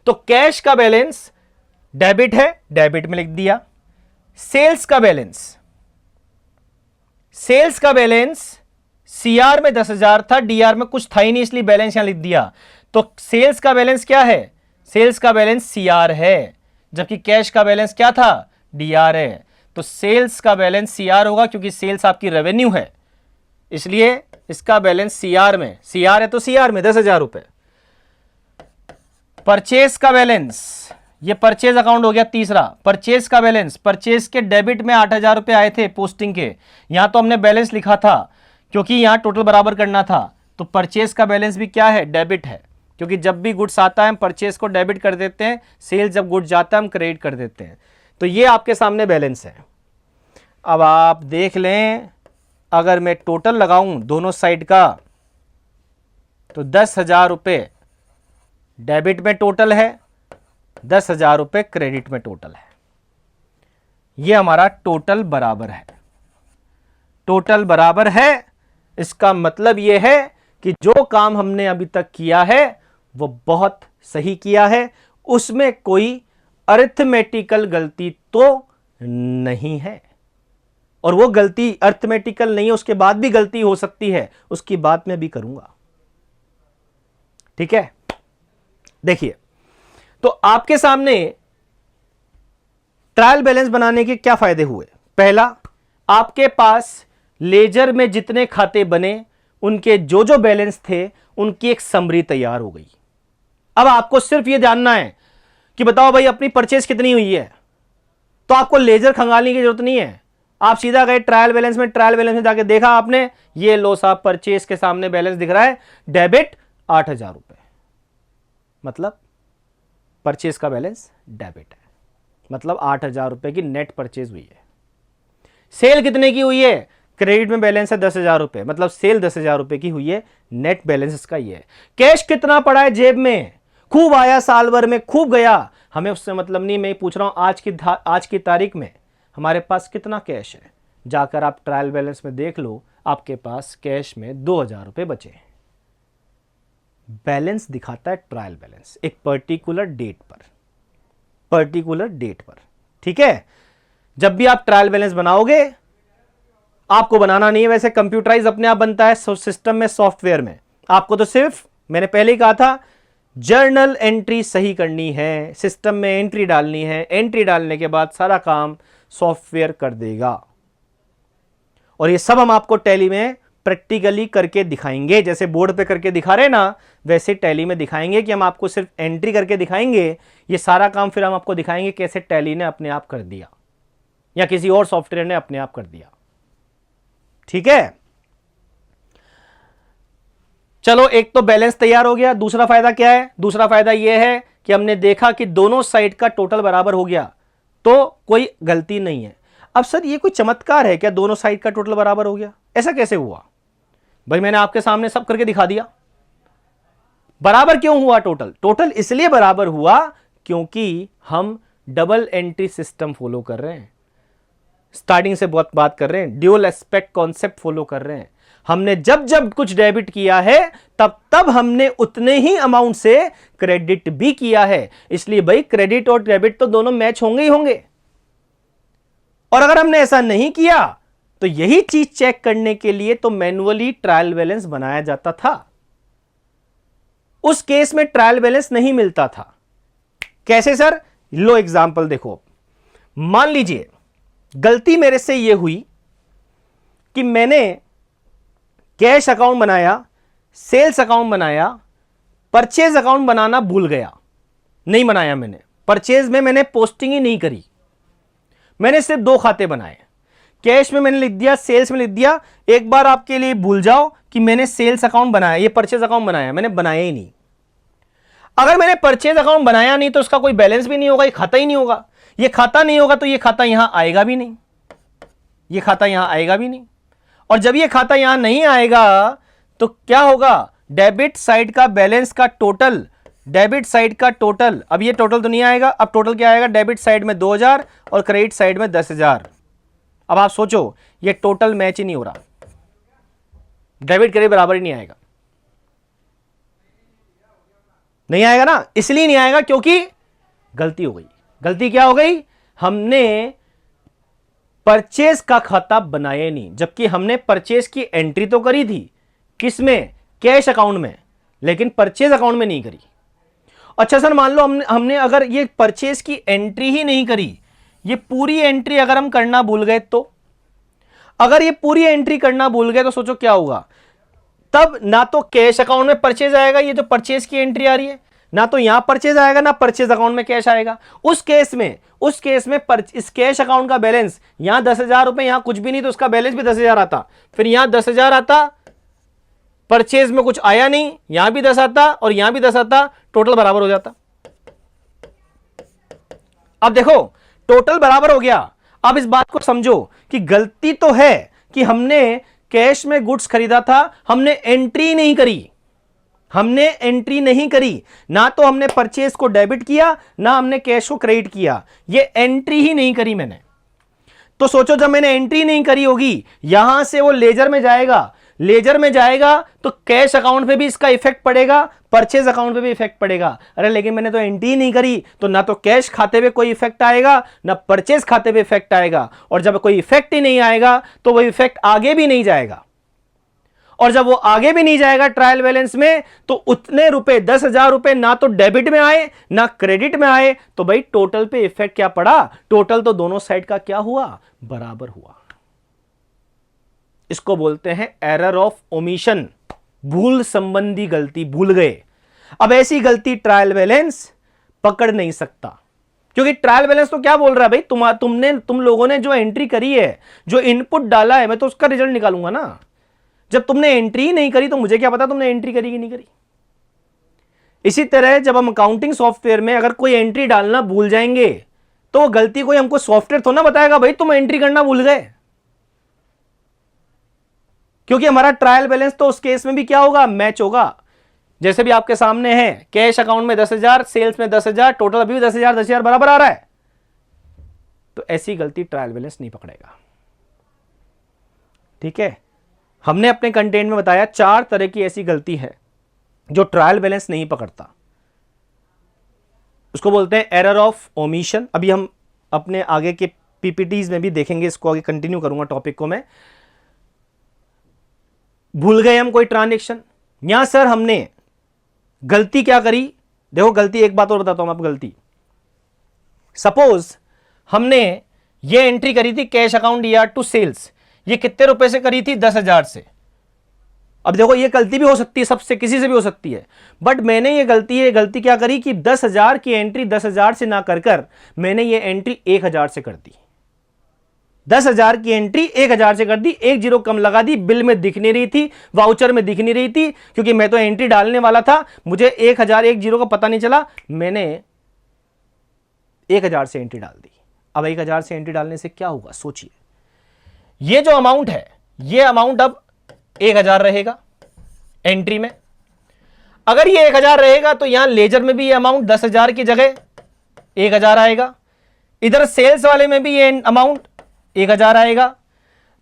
तो कैश का बैलेंस डेबिट है, डेबिट में लिख दिया। सेल्स का बैलेंस, सेल्स का बैलेंस सीआर में 10,000 था, डीआर में कुछ था ही नहीं, इसलिए बैलेंस यहां लिख दिया। तो सेल्स का बैलेंस क्या है, सेल्स का बैलेंस सीआर है, जबकि कैश का बैलेंस क्या था, डीआर है। तो सेल्स का बैलेंस सीआर होगा, क्योंकि सेल्स आपकी रेवेन्यू है, इसलिए इसका बैलेंस सीआर में, सीआर है तो सीआर में 10,000 रुपए। परचेस का बैलेंस, ये परचेज अकाउंट हो गया तीसरा। परचेज का बैलेंस, परचेज के डेबिट में 8,000 रुपए आए थे पोस्टिंग के, यहां तो हमने बैलेंस लिखा था क्योंकि यहां टोटल बराबर करना था। तो परचेज का बैलेंस भी क्या है, डेबिट है, क्योंकि जब भी गुड्स आता है हम परचेज को डेबिट कर देते हैं, सेल जब गुड्स जाता है हम क्रेडिट कर देते हैं। तो ये आपके सामने बैलेंस है। अब आप देख लें, अगर मैं टोटल लगाऊं दोनों साइड का तो 10,000 रुपये डेबिट में टोटल है, 10,000 रुपये क्रेडिट में टोटल है। ये हमारा टोटल बराबर है। टोटल बराबर है, इसका मतलब ये है कि जो काम हमने अभी तक किया है वो बहुत सही किया है, उसमें कोई अरिथमेटिकल गलती तो नहीं है। और वो गलती अरिथमेटिकल नहीं है, उसके बाद भी गलती हो सकती है, उसकी बात मैं भी करूंगा। ठीक है, देखिए, तो आपके सामने ट्रायल बैलेंस बनाने के क्या फायदे हुए। पहला, आपके पास लेजर में जितने खाते बने उनके जो जो बैलेंस थे उनकी एक समरी तैयार हो गई। अब आपको सिर्फ यह जानना है कि बताओ भाई अपनी परचेज कितनी हुई है, तो आपको लेजर खंगालने की जरूरत नहीं है। आप सीधा गए ट्रायल बैलेंस में, ट्रायल बैलेंस में जाके देखा आपने, ये लो साहब परचेज के सामने बैलेंस दिख रहा है, डेबिट 8,000 रुपए, मतलब परचेज का बैलेंस डेबिट है, मतलब 8,000 रुपए की नेट परचेज हुई है। सेल कितने की हुई है, क्रेडिट में बैलेंस है 10,000 रुपए, मतलब सेल 10,000 रुपए की हुई है, नेट बैलेंस इसका ये है। कैश कितना पड़ा है जेब में, खूब आया साल भर में, खूब गया, हमें उससे मतलब नहीं। मैं पूछ रहा हूं आज की तारीख में हमारे पास कितना कैश है। जाकर आप ट्रायल बैलेंस में देख लो, आपके पास कैश में 2,000 रुपए बचे हैं। बैलेंस दिखाता है ट्रायल बैलेंस एक पर्टिकुलर डेट पर, ठीक है। जब भी आप ट्रायल बैलेंस बनाओगे, आपको बनाना नहीं है, वैसे कंप्यूटराइज अपने आप बनता है सिस्टम में, सॉफ्टवेयर में। आपको तो सिर्फ, मैंने पहले ही कहा था, जर्नल एंट्री सही करनी है, सिस्टम में एंट्री डालनी है, एंट्री डालने के बाद सारा काम सॉफ्टवेयर कर देगा। और ये सब हम आपको टैली में प्रैक्टिकली करके दिखाएंगे, जैसे बोर्ड पे करके दिखा रहे ना, वैसे टैली में दिखाएंगे कि हम आपको सिर्फ एंट्री करके दिखाएंगे, ये सारा काम फिर हम आपको दिखाएंगे कैसे टैली ने अपने आप कर दिया या किसी और सॉफ्टवेयर ने अपने आप कर दिया। ठीक है, चलो, एक तो बैलेंस तैयार हो गया। दूसरा फायदा क्या है, दूसरा फायदा यह है कि हमने देखा कि दोनों साइड का टोटल बराबर हो गया, तो कोई गलती नहीं है। अब सर ये कोई चमत्कार है क्या, दोनों साइड का टोटल बराबर हो गया, ऐसा कैसे हुआ भाई? मैंने आपके सामने सब करके दिखा दिया। बराबर क्यों हुआ टोटल इसलिए बराबर हुआ क्योंकि हम डबल एंट्री सिस्टम फॉलो कर रहे हैं, स्टार्टिंग से बहुत बात कर रहे हैं, ड्यूअल एस्पेक्ट कॉन्सेप्ट फॉलो कर रहे हैं। हमने जब जब कुछ डेबिट किया है तब तब हमने उतने ही अमाउंट से क्रेडिट भी किया है। इसलिए भाई क्रेडिट और डेबिट तो दोनों मैच होंगे ही होंगे। और अगर हमने ऐसा नहीं किया तो यही चीज चेक करने के लिए तो मैन्युअली ट्रायल बैलेंस बनाया जाता था। उस केस में ट्रायल बैलेंस नहीं मिलता था। कैसे सर? लो एग्जांपल देखो, मान लीजिए गलती मेरे से यह हुई कि मैंने कैश अकाउंट बनाया, सेल्स अकाउंट बनाया, परचेज अकाउंट बनाना भूल गया, नहीं बनाया मैंने। परचेज में मैंने पोस्टिंग ही नहीं करी, मैंने सिर्फ 2 खाते बनाए, कैश में मैंने लिख दिया, सेल्स में लिख दिया। एक बार आपके लिए भूल जाओ कि मैंने सेल्स अकाउंट बनाया, ये परचेज अकाउंट बनाया, मैंने बनाया ही नहीं। अगर मैंने परचेज अकाउंट बनाया नहीं तो उसका कोई बैलेंस भी नहीं होगा, ये खाता ही नहीं होगा। ये खाता नहीं होगा तो ये खाता यहां आएगा भी नहीं, ये खाता यहां आएगा भी नहीं। और जब ये खाता यहां नहीं आएगा तो क्या होगा? डेबिट साइड का बैलेंस का टोटल, डेबिट साइड का टोटल, अब ये टोटल तो नहीं आएगा। अब टोटल क्या आएगा? डेबिट साइड में 2,000 और क्रेडिट साइड में 10,000। अब आप सोचो, ये टोटल मैच ही नहीं हो रहा, डेबिट क्रेडिट बराबर ही नहीं आएगा। नहीं आएगा ना, इसलिए नहीं आएगा क्योंकि गलती हो गई। गलती क्या हो गई? हमने परचेज का खाता बनाया नहीं, जबकि हमने परचेज की एंट्री तो करी थी, किसमें? कैश अकाउंट में, लेकिन परचेज अकाउंट में नहीं करी। अच्छा सर, मान लो हमने अगर ये परचेज की एंट्री ही नहीं करी, ये पूरी एंट्री अगर हम करना भूल गए तो, अगर ये पूरी एंट्री करना भूल गए तो सोचो क्या होगा? तब ना तो कैश अकाउंट में परचेज आएगा, ये जो परचेज की एंट्री आ रही है, ना तो यहां परचेज आएगा, ना परचेज अकाउंट में कैश आएगा। उस केस में इस कैश अकाउंट का बैलेंस यहां 10,000 रुपए, यहां कुछ भी नहीं तो उसका बैलेंस भी 10,000 आता, फिर यहां 10,000 आता, परचेज में कुछ आया नहीं, यहां भी 10 आता और यहां भी 10 आता, टोटल बराबर हो जाता। अब देखो टोटल बराबर हो गया। अब इस बात को समझो कि गलती तो है कि हमने कैश में गुड्स खरीदा था, हमने एंट्री नहीं करी, हमने एंट्री नहीं करी, ना तो हमने परचेज को डेबिट किया ना हमने कैश को क्रेडिट किया, ये एंट्री ही नहीं करी मैंने। तो सोचो जब मैंने एंट्री नहीं करी होगी, यहां से वो लेजर में जाएगा, लेजर में जाएगा तो कैश अकाउंट पे भी इसका इफेक्ट पड़ेगा, परचेज अकाउंट पे भी इफेक्ट पड़ेगा। अरे लेकिन मैंने तो एंट्री नहीं करी, तो ना तो कैश खाते पे कोई इफेक्ट आएगा ना परचेज खाते पे इफेक्ट आएगा, और जब कोई इफेक्ट ही नहीं आएगा तो वो इफेक्ट आगे भी नहीं जाएगा, और जब वो आगे भी नहीं जाएगा ट्रायल बैलेंस में, तो उतने रुपए 10,000 रुपए ना तो डेबिट में आए ना क्रेडिट में आए, तो भाई टोटल पे इफेक्ट क्या पड़ा? टोटल तो दोनों साइड का क्या हुआ? बराबर हुआ। इसको बोलते हैं एरर ऑफ ओमिशन, भूल संबंधी गलती, भूल गए। अब ऐसी गलती ट्रायल बैलेंस पकड़ नहीं सकता, क्योंकि ट्रायल बैलेंस तो क्या बोल रहा है भाई, तुम लोगों ने जो एंट्री करी है, जो इनपुट डाला है, मैं तो उसका रिजल्ट निकालूंगा ना। जब तुमने एंट्री नहीं करी तो मुझे क्या पता तुमने एंट्री करी कि नहीं करी। इसी तरह जब हम अकाउंटिंग सॉफ्टवेयर में अगर कोई एंट्री डालना भूल जाएंगे, तो वो गलती कोई हमको सॉफ्टवेयर तो ना बताएगा भाई तुम एंट्री करना भूल गए, क्योंकि हमारा ट्रायल बैलेंस तो उस केस में भी क्या होगा? मैच होगा। जैसे भी आपके सामने है, कैश अकाउंट में 10,000, सेल्स में 10,000, टोटल अभी भी 10,000 बराबर आ रहा है, तो ऐसी गलती ट्रायल बैलेंस नहीं पकड़ेगा। ठीक है, हमने अपने कंटेंट में बताया 4 तरह की ऐसी गलती है जो ट्रायल बैलेंस नहीं पकड़ता, उसको बोलते हैं एरर ऑफ ओमिशन। अभी हम अपने आगे के पीपीटीज में भी देखेंगे, इसको आगे कंटिन्यू करूंगा टॉपिक को मैं। भूल गए हम कोई ट्रांजैक्शन, यहां सर हमने गलती क्या करी? देखो गलती, एक बात और बताता हूं मैं आपको गलती। सपोज हमने ये एंट्री करी थी cash account ER to sales, ये कितने रुपए से करी थी? 10,000 से। अब देखो ये गलती भी हो सकती है, सबसे किसी से भी हो सकती है, बट मैंने ये गलती क्या करी कि 10,000 की एंट्री 10,000 से ना कर मैंने ये एंट्री 1,000 से कर दी। 10,000 की एंट्री 1,000 से कर दी, एक जीरो कम लगा दी, बिल में दिख नहीं रही थी, वाउचर में दिख नहीं रही थी, क्योंकि मैं तो एंट्री डालने वाला था, मुझे 1,000 एक जीरो का पता नहीं चला, मैंने 1,000 से एंट्री डाल दी। अब 1,000 से एंट्री डालने से क्या होगा? सोचिए, ये जो अमाउंट है, ये अमाउंट अब 1,000 रहेगा एंट्री में। अगर ये 1,000 रहेगा तो यहां लेजर में भी ये अमाउंट 10,000 की जगह 1,000 आएगा, इधर सेल्स वाले में भी ये अमाउंट 1,000 आएगा।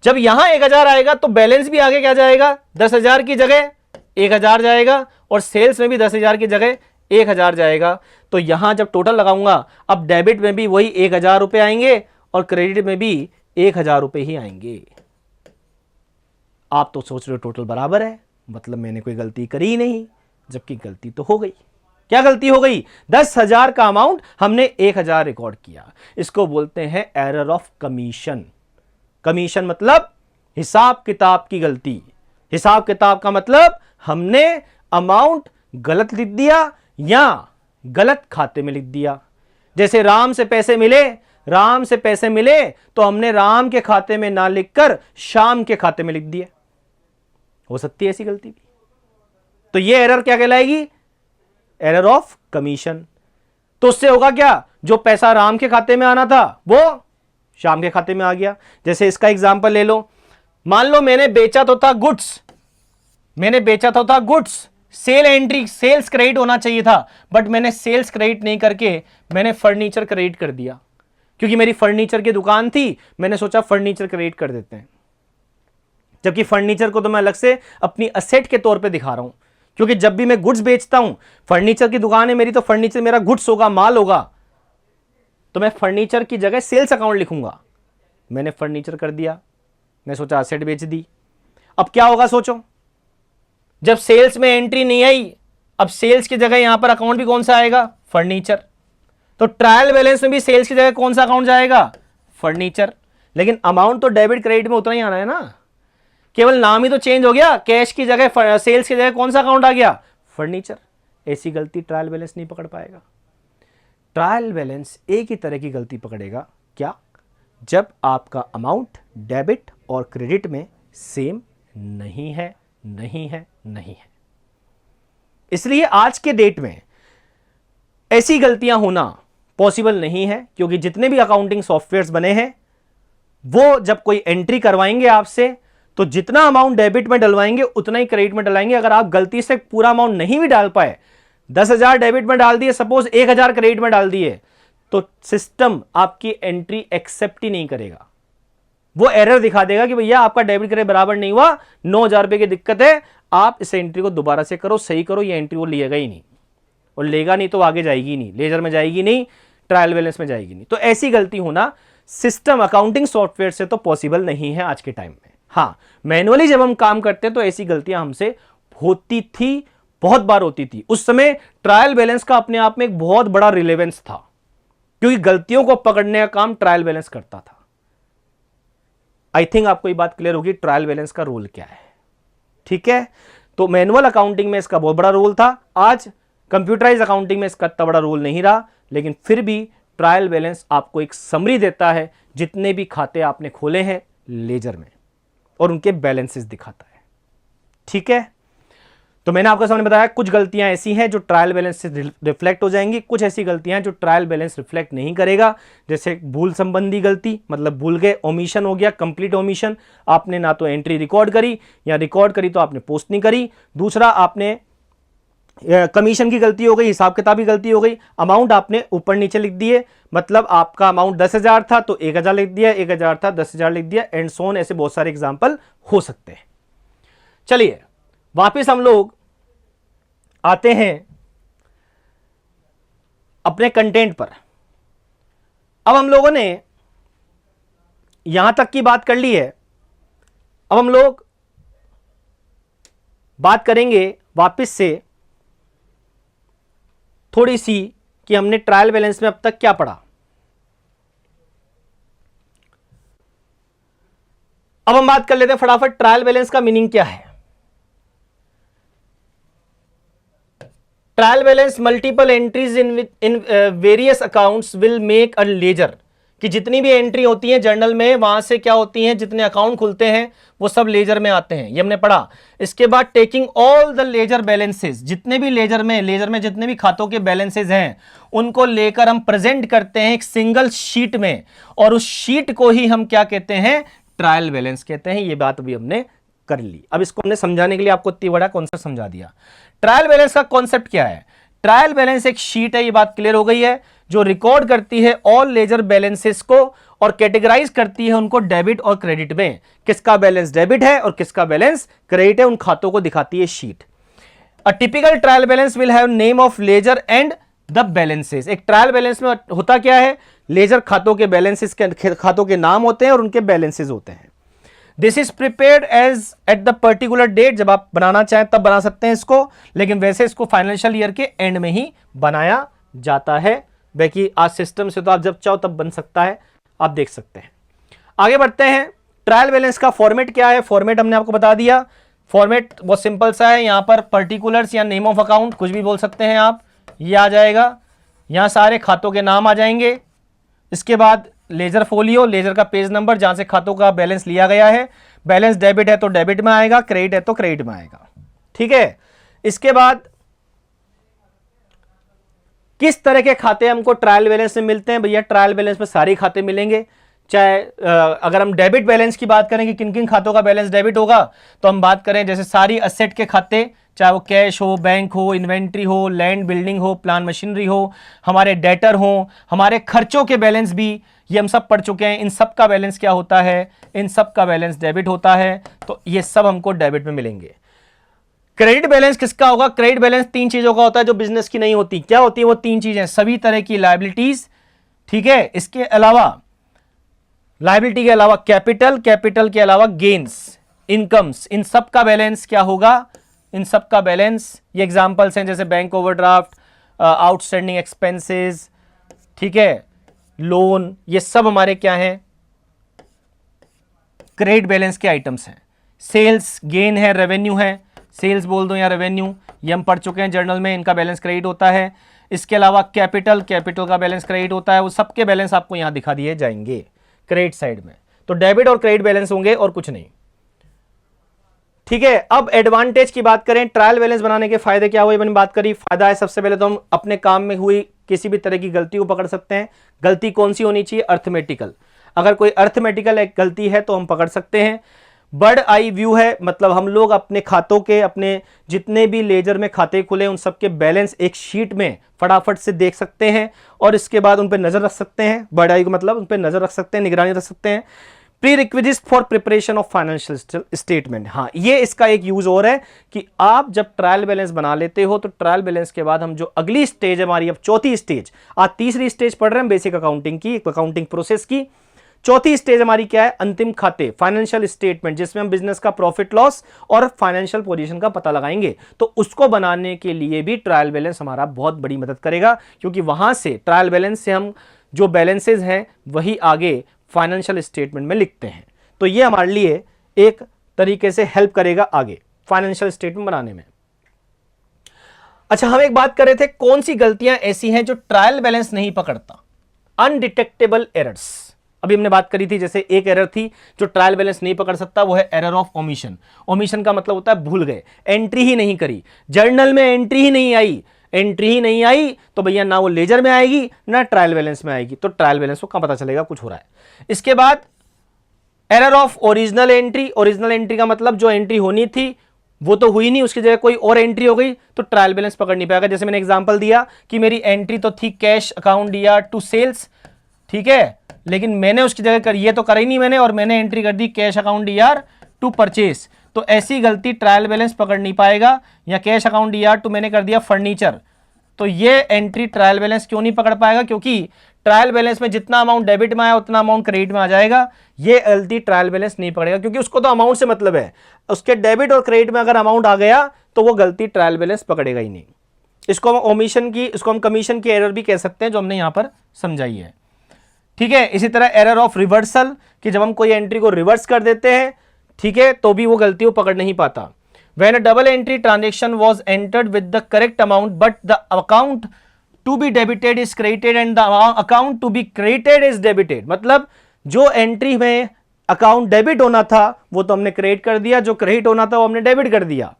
जब यहां 1,000 आएगा तो बैलेंस भी आगे क्या जाएगा? 10,000 की जगह 1,000 जाएगा, और सेल्स में भी 10,000 की जगह 1,000 जाएगा। तो यहां जब टोटल लगाऊंगा, अब डेबिट में भी वही 1,000 रुपए आएंगे और क्रेडिट में भी 1,000 रुपए ही आएंगे। आप तो सोच रहे हो टोटल बराबर है, मतलब मैंने कोई गलती करी ही नहीं, जबकि गलती तो हो गई। क्या गलती हो गई? 10,000 का अमाउंट हमने 1,000 रिकॉर्ड किया। इसको बोलते हैं एरर ऑफ कमीशन। कमीशन मतलब हिसाब किताब की गलती। हिसाब किताब का मतलब हमने अमाउंट गलत लिख दिया या गलत खाते में लिख दिया। जैसे राम से पैसे मिले तो हमने राम के खाते में ना लिखकर श्याम के खाते में लिख दिया। हो सकती है ऐसी गलती भी। तो ये एरर क्या कहलाएगी? Error of commission. तो उससे होगा क्या? जो पैसा राम के खाते में आना था वो श्याम के खाते में आ गया। जैसे इसका एग्जांपल ले लो, मान लो मैंने बेचा तो था goods, sale entry sales credit होना चाहिए था, बट मैंने सेल्स क्रेडिट नहीं करके मैंने फर्नीचर क्रेडिट कर दिया, क्योंकि मेरी फर्नीचर की दुकान थी, मैंने सोचा फर्नीचर क्रेडिट कर देते हैं। जबकि फर्नीचर को तो मैं अलग से अपनी असेट के तौर पे दिखा रहा हूं, क्योंकि जब भी मैं गुड्स बेचता हूं, फर्नीचर की दुकान है मेरी, तो फर्नीचर मेरा गुड्स होगा, माल होगा, तो मैं फर्नीचर की जगह सेल्स अकाउंट लिखूंगा। मैंने फर्नीचर कर दिया, मैं सोचा असेट बेच दी। अब क्या होगा सोचो, जब सेल्स में एंट्री नहीं आई, अब सेल्स की जगह यहां पर अकाउंट भी कौन सा आएगा? फर्नीचर। तो ट्रायल बैलेंस में भी सेल्स की जगह कौन सा अकाउंट जाएगा? फर्नीचर। लेकिन अमाउंट तो डेबिट क्रेडिट में उतना ही आना है ना, केवल नाम ही तो चेंज हो गया, कैश की जगह सेल्स की जगह कौन सा अकाउंट आ गया? फर्नीचर। ऐसी गलती ट्रायल बैलेंस नहीं पकड़ पाएगा। ट्रायल बैलेंस एक ही तरह की गलती पकड़ेगा, क्या? जब आपका अमाउंट डेबिट और क्रेडिट में सेम नहीं है नहीं है। इसलिए आज के डेट में ऐसी गलतियां होना पॉसिबल नहीं है, क्योंकि जितने भी अकाउंटिंग सॉफ्टवेयर्स बने हैं वो जब कोई एंट्री करवाएंगे आपसे तो जितना अमाउंट डेबिट में डलवाएंगे उतना ही क्रेडिट में डलाएंगे। अगर आप गलती से पूरा अमाउंट नहीं भी डाल पाए, 10,000 डेबिट में डाल दिए, सपोज 1,000 क्रेडिट में डाल दिए, तो सिस्टम आपकी एंट्री एक्सेप्ट ही नहीं करेगा। वो एरर दिखा देगा कि भैया आपका डेबिट क्रेडिट बराबर नहीं हुआ, 9,000 रुपए की दिक्कत है, आप इस एंट्री को दोबारा से करो, सही करो। ये एंट्री वो लेगा ही नहीं, और लेगा नहीं तो आगे जाएगी नहीं, लेजर में जाएगी नहीं, ट्रायल बैलेंस में जाएगी नहीं। तो ऐसी गलती होना सिस्टम अकाउंटिंग सॉफ्टवेयर से तो पॉसिबल नहीं है आज के टाइम में। हाँ, मैनुअली जब हम काम करते हैं तो ऐसी गलतियां हमसे होती थी, बहुत बार होती थी। उस समय ट्रायल बैलेंस का अपने आप में एक बहुत बड़ा रिलेवेंस था, क्योंकि गलतियों को पकड़ने का काम ट्रायल बैलेंस करता था। आई थिंक आपको ये बात क्लियर होगी ट्रायल बैलेंस का रोल क्या है। ठीक है, तो मैनुअल अकाउंटिंग में इसका बहुत बड़ा रोल था। आज कंप्यूटराइज अकाउंटिंग में इसका इतना बड़ा रोल नहीं रहा, लेकिन फिर भी ट्रायल बैलेंस आपको एक समरी देता है जितने भी खाते आपने खोले हैं लेजर में, और उनके बैलेंसेस दिखाता है। ठीक है, तो मैंने आपके सामने बताया कुछ गलतियां ऐसी हैं जो ट्रायल बैलेंस से रिफ्लेक्ट हो जाएंगी, कुछ ऐसी गलतियां जो ट्रायल बैलेंस रिफ्लेक्ट नहीं करेगा। जैसे भूल संबंधी गलती, मतलब भूल गए, ओमिशन हो गया, कंप्लीट ओमिशन, आपने ना तो एंट्री रिकॉर्ड करी, या रिकॉर्ड करी तो आपने पोस्ट नहीं करी। दूसरा, आपने कमीशन की गलती हो गई, हिसाब किताब की गलती हो गई, अमाउंट आपने ऊपर नीचे लिख दिए, मतलब आपका अमाउंट 10,000 था तो 1,000 लिख दिया, 1,000 था 10,000 लिख दिया, एंड सो ऑन। ऐसे बहुत सारे एग्जांपल हो सकते हैं। चलिए वापस हम लोग आते हैं अपने कंटेंट पर। अब हम लोगों ने यहां तक की बात कर ली है, अब हम लोग बात करेंगे वापस से थोड़ी सी कि हमने ट्रायल बैलेंस में अब तक क्या पढ़ा। अब हम बात कर लेते हैं फटाफट ट्रायल बैलेंस का मीनिंग क्या है। Trial balance multiple entries in various accounts will make a ledger, कि जितनी भी एंट्री होती है जर्नल में, वहां से क्या होती हैं, जितने अकाउंट खुलते हैं वो सब लेजर में आते हैं, ये हमने पढ़ा। इसके बाद taking all the ledger balances, जितने भी लेजर में जितने भी खातों के बैलेंसेस हैं उनको लेकर हम प्रेजेंट करते हैं एक सिंगल शीट में, और उस शीट को ही हम क्या कहते हैं, ट्रायल बैलेंस कहते हैं। ये बात अभी हमने कर ली। अब इसको हमने समझाने के लिए आपको इतनी बड़ा कॉन्सेप्ट समझा दिया। ट्रायल बैलेंस का कॉन्सेप्ट क्या है? ट्रायल बैलेंस एक शीट है, ये बात क्लियर हो गई है, जो रिकॉर्ड करती है ऑल लेजर बैलेंसेस को और कैटेगराइज करती है उनको डेबिट और क्रेडिट में। किसका बैलेंस डेबिट है और किसका बैलेंस क्रेडिट है, उन खातों को दिखाती है sheet. A typical trial balance will have name of ledger and the balances. एक ट्रायल बैलेंस में होता क्या है, लेजर खातों के बैलेंसेस के खातों के नाम होते हैं और उनके बैलेंसेस होते हैं। This is prepared as at the particular date, जब आप बनाना चाहें तब बना सकते हैं इसको, लेकिन वैसे इसको फाइनेंशियल ईयर के एंड में ही बनाया जाता है। बाकी आज सिस्टम से तो आप जब चाहो तब बन सकता है, आप देख सकते हैं। आगे बढ़ते हैं। ट्रायल बैलेंस का फॉर्मेट क्या है? फॉर्मेट हमने आपको बता दिया। फॉर्मेट बहुत सिंपल सा है, यहां पर पर्टिकुलर्स या नेम ऑफ अकाउंट कुछ भी बोल सकते हैं आप, ये आ जाएगा। यहां सारे खातों के नाम आ जाएंगे। इसके बाद लेजर फोलियो, लेजर का पेज नंबर जहां से खातों का बैलेंस लिया गया है। बैलेंस डेबिट है तो डेबिट में आएगा, क्रेडिट है तो क्रेडिट में आएगा। ठीक है, इसके बाद किस तरह के खाते हमको ट्रायल बैलेंस में मिलते हैं? भैया ट्रायल बैलेंस में सारे खाते मिलेंगे। चाहे अगर हम डेबिट बैलेंस की बात करें कि किन किन खातों का बैलेंस डेबिट होगा, तो हम बात करें जैसे सारी असेट के खाते, चाहे वो कैश हो, बैंक हो, इन्वेंट्री हो, लैंड बिल्डिंग हो, प्लान मशीनरी हो, हमारे डेटर हो, हमारे खर्चों के बैलेंस भी, ये हम सब पढ़ चुके हैं। इन सब का बैलेंस क्या होता है? इन सब का बैलेंस डेबिट होता है, तो ये सब हमको डेबिट में मिलेंगे। क्रेडिट बैलेंस किसका होगा? क्रेडिट बैलेंस तीन चीजों का होता है जो बिजनेस की नहीं होती। क्या होती है वो तीन चीजें? सभी तरह की लायबिलिटीज, ठीक है, इसके अलावा लायबिलिटी के अलावा कैपिटल, कैपिटल के अलावा गेन्स, इनकम्स, इन सब का बैलेंस क्या होगा? इन सब का बैलेंस, ये एग्जांपल्स हैं जैसे बैंक ओवरड्राफ्ट, आउटस्टैंडिंग एक्सपेंसेस, ठीक है, लोन, ये सब हमारे क्या हैं? क्रेडिट बैलेंस के आइटम्स हैं। सेल्स गेन है, रेवेन्यू है, सेल्स बोल दो या रेवेन्यू, ये हम पढ़ चुके हैं जर्नल में, इनका बैलेंस क्रेडिट होता है। इसके अलावा कैपिटल, कैपिटल का बैलेंस क्रेडिट होता है। वो सबके बैलेंस आपको यहां दिखा दिए जाएंगे क्रेडिट साइड में। तो डेबिट और क्रेडिट बैलेंस होंगे और कुछ नहीं। ठीक है, अब एडवांटेज की बात करें, ट्रायल बैलेंस बनाने के फायदे क्या हुए, मैंने बात करी। फायदा है सबसे पहले तो हम अपने काम में हुई किसी भी तरह की गलती को पकड़ सकते हैं। गलती कौन सी होनी चाहिए? अर्थमेटिकल। अगर कोई अर्थमेटिकल एक गलती है तो हम पकड़ सकते हैं। बर्ड आई व्यू है, मतलब हम लोग अपने खातों के, अपने जितने भी लेजर में खाते खुले उन सबके बैलेंस एक शीट में फटाफट से देख सकते हैं और इसके बाद उन पर नजर रख सकते हैं। बर्ड आई को मतलब उन पर नजर रख सकते हैं, निगरानी रख सकते हैं। Pre requisite for preparation of financial statement, हाँ ये इसका एक यूज और है कि आप जब ट्रायल बैलेंस बना लेते हो तो ट्रायल बैलेंस के बाद हम जो अगली स्टेज हमारी, अब चौथी स्टेज, आज तीसरी स्टेज पढ़ रहे हैं बेसिक अकाउंटिंग की, अकाउंटिंग प्रोसेस की। चौथी स्टेज हमारी क्या है? अंतिम खाते, फाइनेंशियल स्टेटमेंट, जिसमें हम बिजनेस का प्रॉफिट लॉस और फाइनेंशियल पोजीशन का पता लगाएंगे। तो उसको बनाने के लिए भी ट्रायल बैलेंस हमारा बहुत बड़ी मदद करेगा, क्योंकि वहां से ट्रायल बैलेंस से हम जो बैलेंसेज हैं वही आगे फाइनेंशियल स्टेटमेंट में लिखते हैं। तो ये हमारे लिए एक तरीके से हेल्प करेगा आगे फाइनेंशियल स्टेटमेंट बनाने में। अच्छा, हम एक बात कर रहे थे, कौन सी गलतियां ऐसी हैं जो ट्रायल बैलेंस नहीं पकड़ता? Undetectable errors. अभी हमने बात करी थी, जैसे एक एरर थी जो ट्रायल बैलेंस नहीं पकड़ सकता, वो है एरर ऑफ ओमिशन। ओमिशन का मतलब होता है भूल गए, एंट्री ही नहीं करी, जर्नल में एंट्री ही नहीं आई। एंट्री ही नहीं आई तो भैया ना वो लेजर में आएगी ना ट्रायल बैलेंस में आएगी, तो ट्रायल बैलेंस को कहां पता चलेगा कुछ हो रहा है। इसके बाद error of original entry. Original entry का मतलब जो एंट्री होनी थी वो तो हुई नहीं, उसकी जगह कोई और एंट्री हो गई, तो ट्रायल बैलेंस पकड़ नहीं पाएगा। जैसे मैंने एग्जांपल दिया कि मेरी एंट्री तो थी कैश अकाउंट या टू सेल्स, ठीक है, लेकिन मैंने उसकी जगह कर, ये तो करा ही नहीं मैंने, और मैंने एंट्री कर दी cash account DR to purchase, तो ऐसी गलती ट्रायल बैलेंस पकड़ नहीं पाएगा। या कैश अकाउंट डीआर टू मैंने कर दिया फर्नीचर, तो ये एंट्री ट्रायल बैलेंस क्यों नहीं पकड़ पाएगा? क्योंकि ट्रायल बैलेंस में जितना अमाउंट डेबिट में आया उतना अमाउंट क्रेडिट में आ जाएगा। ये गलती ट्रायल बैलेंस नहीं पकड़ेगा, क्योंकि उसको तो अमाउंट से मतलब है, उसके डेबिट और क्रेडिट में अगर अमाउंट आ गया तो वो गलती ट्रायल बैलेंस पकड़ेगा ही नहीं। इसको हम ओमिशन की, इसको हम कमीशन की एरर भी कह सकते हैं, जो हमने यहां पर समझाई है, ठीक है। इसी तरह एरर ऑफ रिवर्सल, कि जब हम कोई एंट्री को रिवर्स कर देते हैं, ठीक है, तो भी वो गलती को पकड़ नहीं पाता। When a double entry transaction was entered with the correct amount but the account to be debited is credited and the account to be credited is debited, मतलब जो एंट्री में अकाउंट डेबिट होना था वो तो हमने क्रेडिट कर दिया, जो क्रेडिट होना था वो हमने डेबिट कर दिया।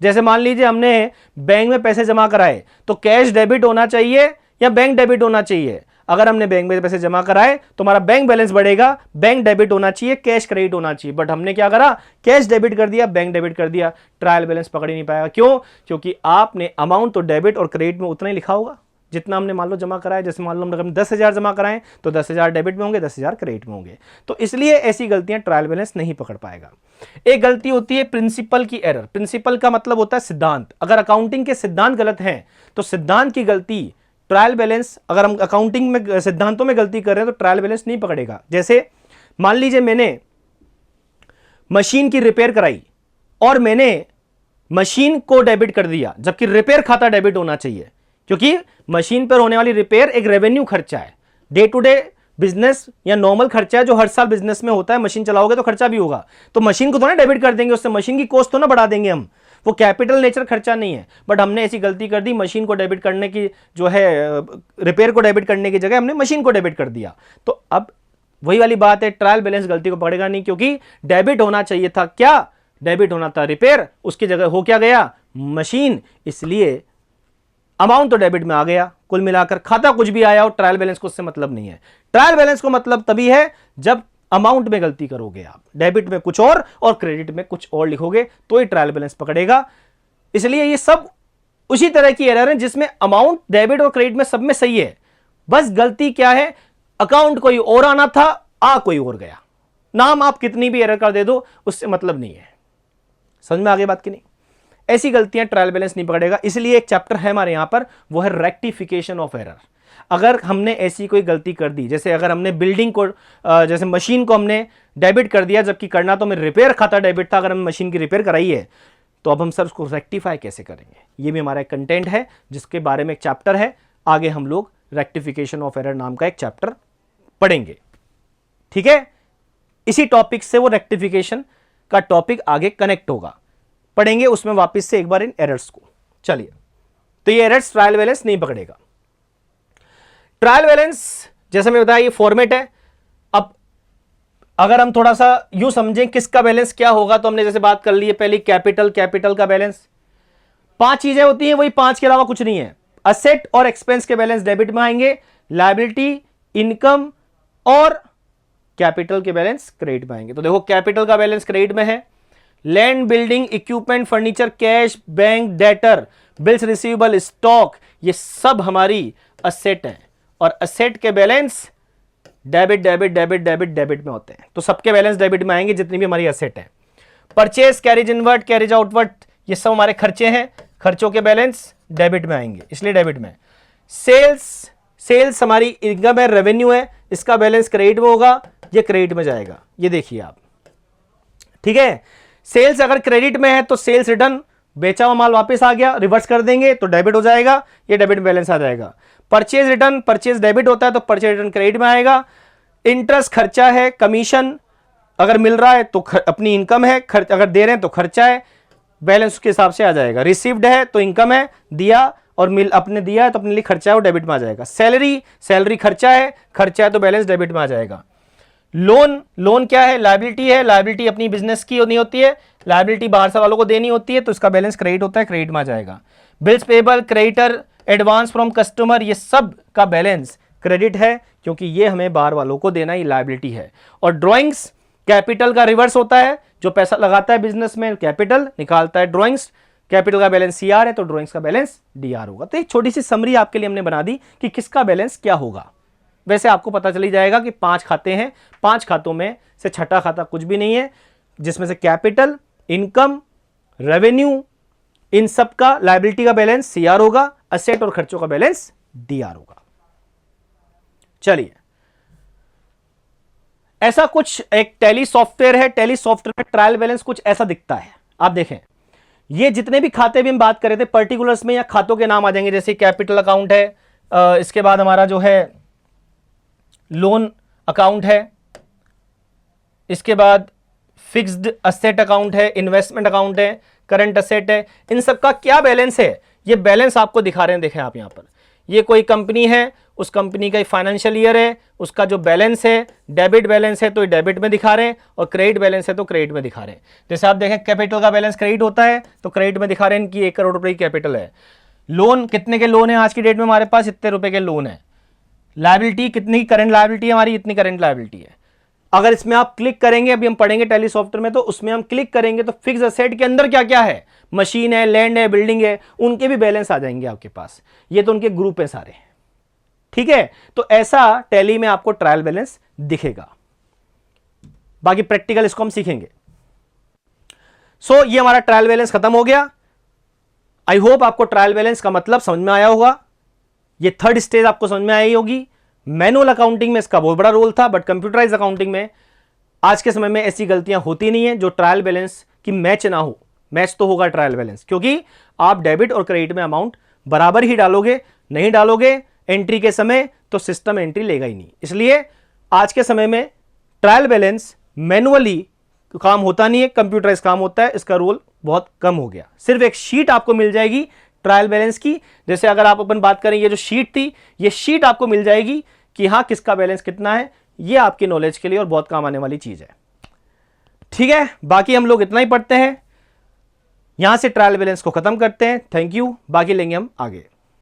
जैसे मान लीजिए हमने बैंक में पैसे जमा कराए, तो कैश डेबिट होना चाहिए या बैंक डेबिट होना चाहिए? अगर हमने बैंक में पैसे जमा कराए तो हमारा बैंक बैलेंस बढ़ेगा, बैंक डेबिट होना चाहिए, कैश क्रेडिट होना चाहिए, बट हमने क्या करा? कैश डेबिट कर दिया, बैंक डेबिट कर दिया, ट्रायल बैलेंस पकड़ ही नहीं पाएगा। क्यों? क्योंकि आपने अमाउंट तो डेबिट और क्रेडिट में उतना ही लिखा होगा जितना हमने मान लो जमा कराया। जैसे मान लो हम 10,000 जमा कराएं तो 10,000 डेबिट में होंगे, 10,000 क्रेडिट में होंगे, तो इसलिए ऐसी गलतियां ट्रायल बैलेंस नहीं पकड़ पाएगा। एक गलती होती है प्रिंसिपल की एरर। प्रिंसिपल का मतलब होता है सिद्धांत। अगर अकाउंटिंग के सिद्धांत गलत हैं तो सिद्धांत की गलती ट्रायल बैलेंस, अगर हम अकाउंटिंग में सिद्धांतों में गलती कर रहे हैं तो ट्रायल बैलेंस नहीं पकड़ेगा। जैसे मान लीजिए मैंने मशीन की रिपेयर कराई और मैंने मशीन को डेबिट कर दिया, जबकि रिपेयर खाता डेबिट होना चाहिए, क्योंकि मशीन पर होने वाली रिपेयर एक रेवेन्यू खर्चा है, डे टू डे बिजनेस या नॉर्मल खर्चा है जो हर साल बिजनेस में होता है। मशीन चलाओगे तो खर्चा भी होगा, तो मशीन को तो ना डेबिट कर देंगे, उससे मशीन की कॉस्ट तो ना बढ़ा देंगे हम, वो कैपिटल नेचर खर्चा नहीं है। बट हमने ऐसी गलती कर दी, मशीन को डेबिट करने की जो है, रिपेयर को डेबिट करने की जगह हमने मशीन को डेबिट कर दिया। तो अब वही वाली बात है, ट्रायल बैलेंस गलती को पकड़ेगा नहीं, क्योंकि डेबिट होना चाहिए था, क्या डेबिट होना था? रिपेयर, उसकी जगह हो क्या गया? मशीन, इसलिए अमाउंट तो डेबिट में आ गया। कुल मिलाकर खाता कुछ भी आया हो, ट्रायल बैलेंस को उससे मतलब नहीं है। ट्रायल बैलेंस को मतलब तभी है जब अमाउंट में गलती करोगे आप, डेबिट में कुछ और क्रेडिट में कुछ और लिखोगे तो ही ट्रायल बैलेंस पकड़ेगा। इसलिए ये सब उसी तरह की एरर है जिसमें अमाउंट डेबिट और क्रेडिट में सब में सही है, बस गलती क्या है? अकाउंट कोई और आना था, आ कोई और गया। नाम आप कितनी भी एरर कर दे दो, उससे मतलब नहीं है। समझ में आ गई बात की नहीं? ऐसी गलतियां ट्रायल बैलेंस नहीं पकड़ेगा। इसलिए एक चैप्टर है हमारे यहां पर, वो है रेक्टिफिकेशन ऑफ एरर। अगर हमने ऐसी कोई गलती कर दी, जैसे अगर हमने बिल्डिंग को, जैसे मशीन को हमने डेबिट कर दिया, जबकि करना तो हमें रिपेयर खाता डेबिट था, अगर हमने मशीन की रिपेयर कराई है, तो अब हम सर उसको रेक्टिफाई कैसे करेंगे? ये भी हमारा एक कंटेंट है जिसके बारे में एक चैप्टर है। आगे हम लोग रेक्टिफिकेशन ऑफ एरर नाम का एक चैप्टर पढ़ेंगे, ठीक है। इसी टॉपिक से वो रेक्टिफिकेशन का टॉपिक आगे कनेक्ट होगा, पढ़ेंगे उसमें वापस से एक बार इन एरर्स को। चलिए, तो ये एरर्स ट्रायल बैलेंस नहीं पकड़ेगा। ट्रायल बैलेंस जैसे मैं बताया ये फॉर्मेट है। अब अगर हम थोड़ा सा यूं समझें किसका बैलेंस क्या होगा, तो हमने जैसे बात कर ली है पहले कैपिटल का बैलेंस। 5 चीजें होती हैं, वही 5 के अलावा कुछ नहीं है। असेट और एक्सपेंस के बैलेंस डेबिट में आएंगे, लायबिलिटी, इनकम और कैपिटल के बैलेंस क्रेडिट में आएंगे। तो देखो कैपिटल का बैलेंस क्रेडिट में है, land, building, equipment, furniture, cash, bank, debtor, bills receivable, stock, ये सब हमारी असेट हैं और असेट के balance debit debit debit debit debit में होते हैं। तो सबके बैलेंस डेबिट में आएंगे जितनी भी हमारी असेट है। Purchase, carriage inward, carriage outward, ये सब हमारे खर्चे हैं, खर्चों के बैलेंस डेबिट में आएंगे, इसलिए डेबिट में। सेल्स हमारी इनकम है, रेवेन्यू है, इसका बैलेंस क्रेडिट में होगा, ये क्रेडिट में जाएगा। ये देखिए आप, ठीक है। सेल्स अगर क्रेडिट में है तो सेल्स रिटर्न, बेचा हुआ माल वापस आ गया, रिवर्स कर देंगे तो डेबिट हो जाएगा, ये डेबिट बैलेंस आ जाएगा। परचेज रिटर्न, परचेज डेबिट होता है तो परचेज रिटर्न क्रेडिट में आएगा। इंटरेस्ट खर्चा है, कमीशन अगर मिल रहा है तो अपनी इनकम है, खर्च अगर दे रहे हैं तो खर्चा है, बैलेंस उसके हिसाब से आ जाएगा। रिसीव्ड है तो इनकम है, दिया और मिल अपने दिया है तो अपने लिए खर्चा है, वो डेबिट में आ जाएगा। सैलरी खर्चा है तो बैलेंस डेबिट में आ जाएगा। लोन क्या है, लायबिलिटी है, लायबिलिटी अपनी बिजनेस की नहीं होती है, लायबिलिटी बाहर से वालों को देनी होती है तो इसका बैलेंस क्रेडिट होता है, क्रेडिट में आ जाएगा। Bills payable, creditor, advance from customer, ये सब का बैलेंस क्रेडिट है क्योंकि ये हमें बाहर वालों को देना, ये लायबिलिटी है। और ड्रॉइंग्स कैपिटल का रिवर्स होता है, जो पैसा लगाता है बिजनेस में कैपिटल निकालता है ड्रॉइंग्स, कैपिटल का बैलेंस सीआर है तो ड्रॉइंग्स का बैलेंस डीआर होगा। तो एक छोटी सी समरी आपके लिए हमने बना दी कि किसका बैलेंस क्या होगा। वैसे आपको पता चली जाएगा कि 5 खाते हैं, 5 खातों में से छठा खाता कुछ भी नहीं है, जिसमें से कैपिटल, इनकम, रेवेन्यू, इन सब का लायबिलिटी का बैलेंस सीआर होगा, असेट और खर्चों का बैलेंस डीआर होगा। चलिए, ऐसा कुछ एक टैली सॉफ्टवेयर है, टैली सॉफ्टवेयर में ट्रायल बैलेंस कुछ ऐसा दिखता है। आप देखें, ये जितने भी खाते भी हम बात कर रहे थे पर्टिकुलर्स में या खातों के नाम आ जाएंगे, जैसे कैपिटल अकाउंट है, इसके बाद हमारा जो है लोन अकाउंट है, इसके बाद फिक्स्ड असेट अकाउंट है, इन्वेस्टमेंट अकाउंट है, करंट असेट है, इन सब का क्या बैलेंस है, ये बैलेंस आपको दिखा रहे हैं। देखें आप यहां पर, ये कोई कंपनी है, उस कंपनी का फाइनेंशियल ईयर है, उसका जो बैलेंस है डेबिट बैलेंस है तो ये डेबिट में दिखा रहे हैं, और क्रेडिट बैलेंस है तो क्रेडिट में दिखा रहे हैं। जैसे आप देखें कैपिटल का बैलेंस क्रेडिट होता है तो क्रेडिट में दिखा रहे हैं कि 1 करोड़ रुपए की कैपिटल है। लोन कितने के लोन है आज की डेट में, हमारे पास इतने रुपए के लोन है। लायबिलिटी कितनी करंट लायबिलिटी है हमारी, इतनी करंट लायबिलिटी है। अगर इसमें आप क्लिक करेंगे, अभी हम पढ़ेंगे टैली सॉफ्टवेयर में, तो उसमें हम क्लिक करेंगे तो फिक्स असेट के अंदर क्या क्या है, मशीन है, लैंड है, बिल्डिंग है, उनके भी बैलेंस आ जाएंगे आपके पास। ये तो उनके ग्रुप है सारे, ठीक है। तो ऐसा टैली में आपको ट्रायल बैलेंस दिखेगा। बाकी प्रैक्टिकल इसको हम सीखेंगे। सो ये हमारा ट्रायल बैलेंस खत्म हो गया। आई होप आपको ट्रायल बैलेंस का मतलब समझ में आया होगा। ये थर्ड स्टेज आपको समझ में आई होगी। मैनुअल अकाउंटिंग में इसका बहुत बड़ा रोल था, बट कंप्यूटराइज अकाउंटिंग में आज के समय में ऐसी गलतियां होती नहीं है जो ट्रायल बैलेंस की मैच ना हो। मैच तो होगा ट्रायल बैलेंस, क्योंकि आप डेबिट और क्रेडिट में अमाउंट बराबर ही डालोगे। नहीं डालोगे एंट्री के समय तो सिस्टम एंट्री लेगा ही नहीं। इसलिए आज के समय में ट्रायल बैलेंस मैनुअली काम होता नहीं है, कंप्यूटराइज काम होता है। इसका रोल बहुत कम हो गया। सिर्फ एक शीट आपको मिल जाएगी ट्रायल बैलेंस की। जैसे अगर आप अपन बात करें, ये जो शीट थी, ये शीट आपको मिल जाएगी कि हाँ किसका बैलेंस कितना है। ये आपकी नॉलेज के लिए और बहुत काम आने वाली चीज है, ठीक है। बाकी हम लोग इतना ही पढ़ते हैं, यहां से ट्रायल बैलेंस को खत्म करते हैं। थैंक यू, बाकी लेंगे हम आगे।